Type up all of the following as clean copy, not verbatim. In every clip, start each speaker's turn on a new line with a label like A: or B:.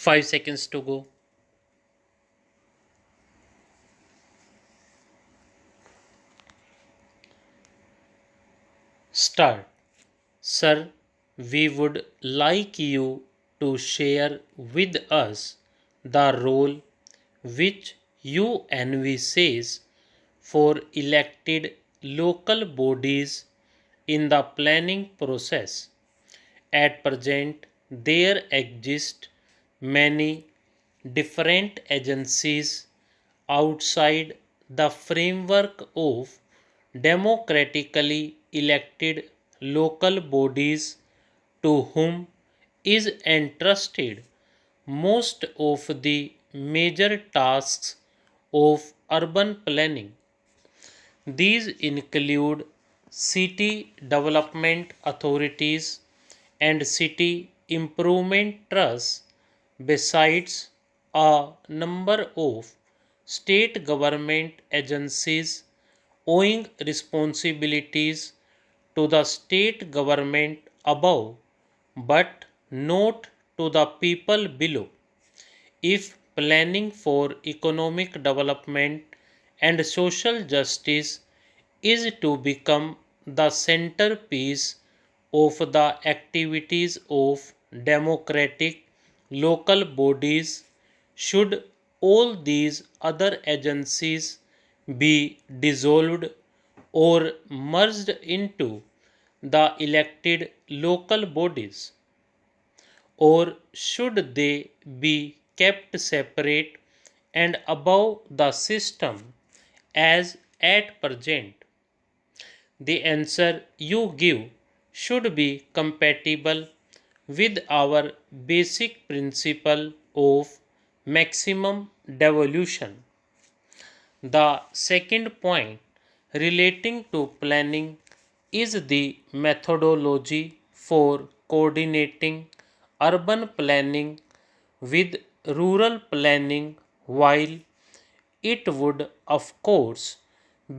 A: 5 seconds to go. Start. Sir, we would like you to share with us the role which you envisage for elected local bodies in the planning process. At present, there exist many different agencies outside the framework of democratically elected local bodies to whom is entrusted most of the major tasks of urban planning. These include city development authorities and city improvement trusts, besides a number of state government agencies owing responsibilities to the state government above but not to the people below. If planning for economic development and social justice is to become the centerpiece of the activities of democratic local bodies, should all these other agencies be dissolved or merged into the elected local bodies? Or should they be kept separate and above the system as at present? The answer you give should be compatible with our basic principle of maximum devolution. The second point relating to planning is the methodology for coordinating urban planning with rural planning. While it would, of course,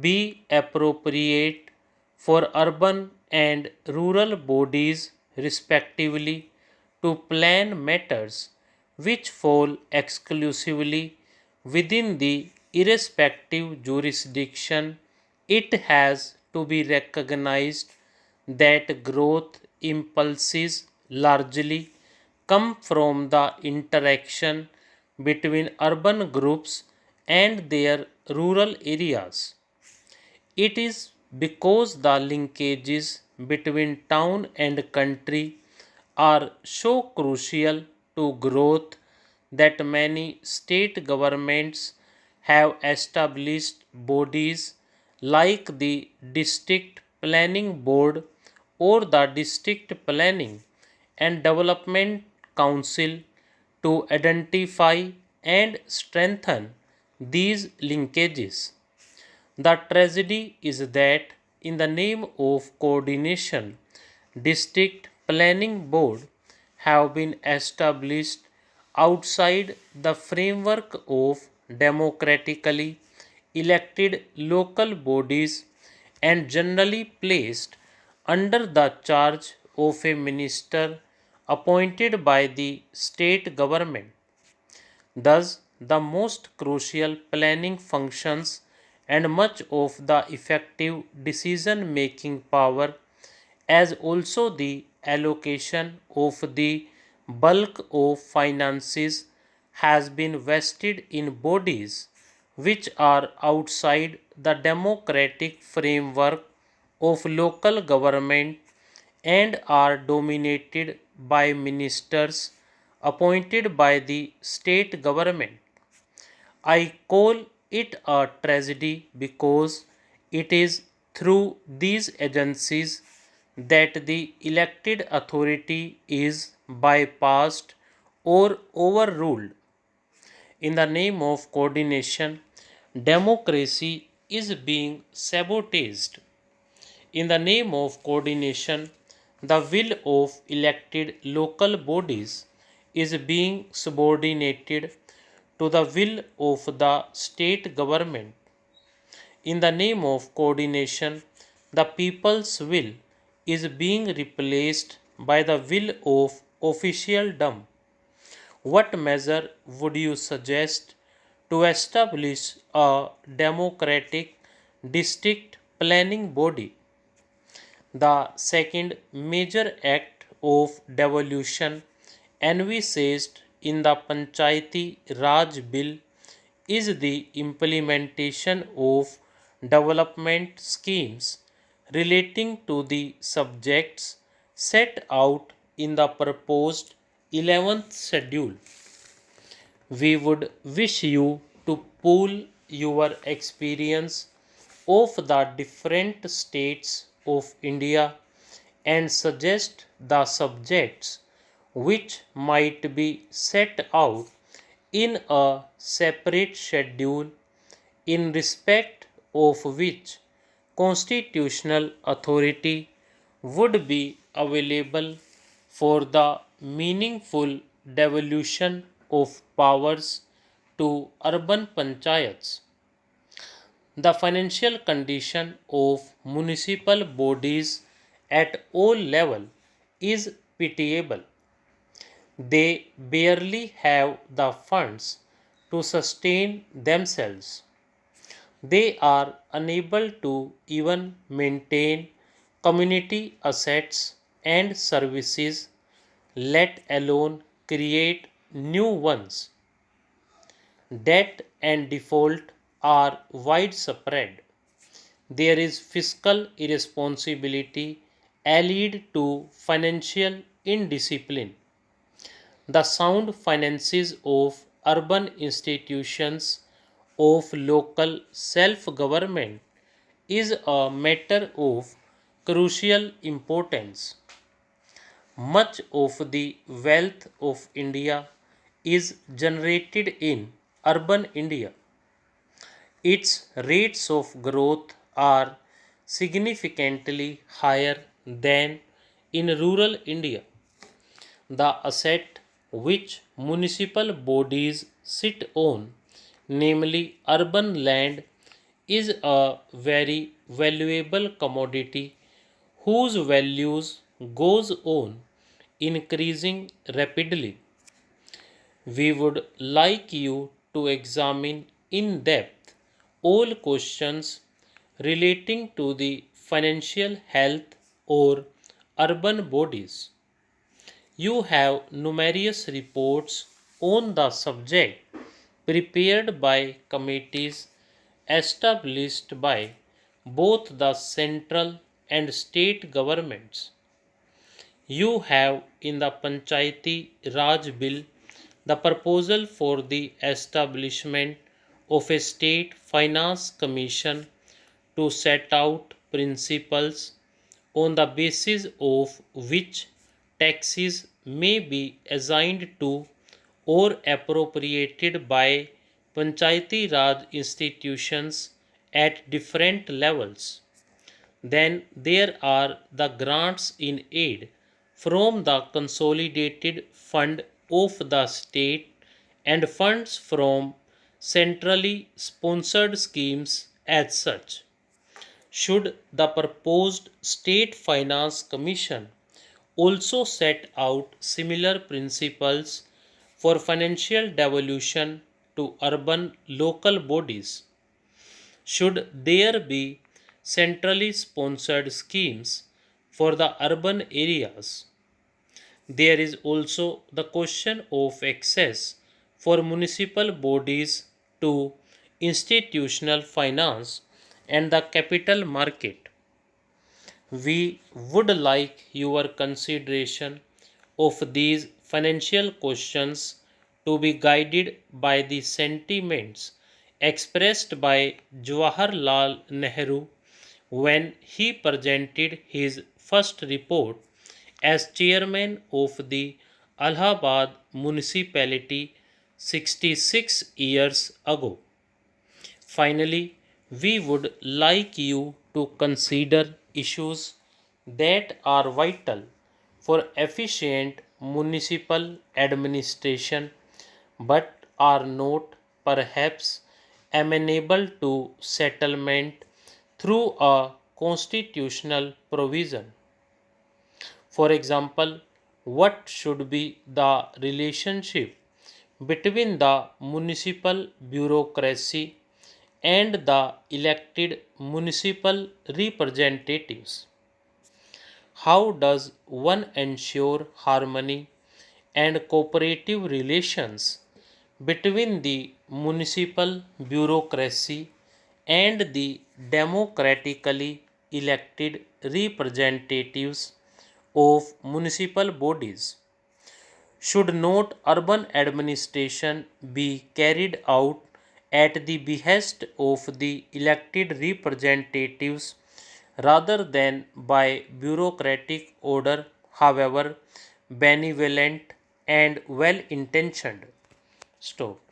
A: be appropriate for urban and rural bodies, respectively, to plan matters which fall exclusively within the irrespective jurisdiction. It has to be recognized that growth impulses largely come from the interaction between urban groups and their rural areas. It is because the linkages between town and country are so crucial to growth that many state governments have established bodies like the District Planning Board or the District Planning and Development Council to identify and strengthen these linkages. The tragedy is that, in the name of coordination, district planning board have been established outside the framework of democratically elected local bodies and generally placed under the charge of a minister appointed by the state government. Thus, the most crucial planning functions and much of the effective decision making power, as also the allocation of the bulk of finances, has been vested in bodies which are outside the democratic framework of local government and are dominated by ministers appointed by the state government. I call it a tragedy because it is through these agencies that the elected authority is bypassed or overruled. In the name of coordination, democracy is being sabotaged. In the name of coordination, the will of elected local bodies is being subordinated to the will of the state government. In the name of coordination, the people's will is being replaced by the will of officialdom. What measure would you suggest to establish a democratic district planning body? The second major act of devolution envisaged in the Panchayati Raj Bill is the implementation of development schemes relating to the subjects set out in the proposed 11th schedule. We would wish you to pool your experience of the different states of India and suggest the subjects which might be set out in a separate schedule in respect of which constitutional authority would be available for the meaningful devolution of powers to urban panchayats. The financial condition of municipal bodies at all levels is pitiable. They barely have the funds to sustain themselves. They are unable to even maintain community assets and services, let alone create new ones. Debt and default are widespread. There is fiscal irresponsibility allied to financial indiscipline. The sound finances of urban institutions of local self government is a matter of crucial importance. Much of the wealth of India is generated in urban India. Its rates of growth are significantly higher than in rural India. The asset which municipal bodies sit on, namely urban land, is a very valuable commodity whose values goes on increasing rapidly. We would like you to examine in depth all questions relating to the financial health or urban bodies. You have numerous reports on the subject prepared by committees established by both the central and state governments. You have in the Panchayati Raj Bill the proposal for the establishment of a state finance commission to set out principles on the basis of which taxes may be assigned to or appropriated by Panchayati Raj institutions at different levels. Then there are the grants in aid from the consolidated fund of the state and funds from centrally sponsored schemes as such. Should the proposed State Finance Commission also set out similar principles for financial devolution to urban local bodies? Should there be centrally sponsored schemes for the urban areas? There is also the question of access for municipal bodies to institutional finance and the capital market. We would like your consideration of these financial questions to be guided by the sentiments expressed by Jawaharlal Nehru when he presented his first report as chairman of the Allahabad municipality 66 years ago. Finally, we would like you to consider issues that are vital for efficient municipal administration but are not perhaps amenable to settlement through a constitutional provision. For example, what should be the relationship between the municipal bureaucracy and the elected municipal representatives? How does one ensure harmony and cooperative relations between the municipal bureaucracy and the democratically elected representatives of municipal bodies? Should not urban administration be carried out at the behest of the elected representatives rather than by bureaucratic order, however benevolent and well intentioned? Stop.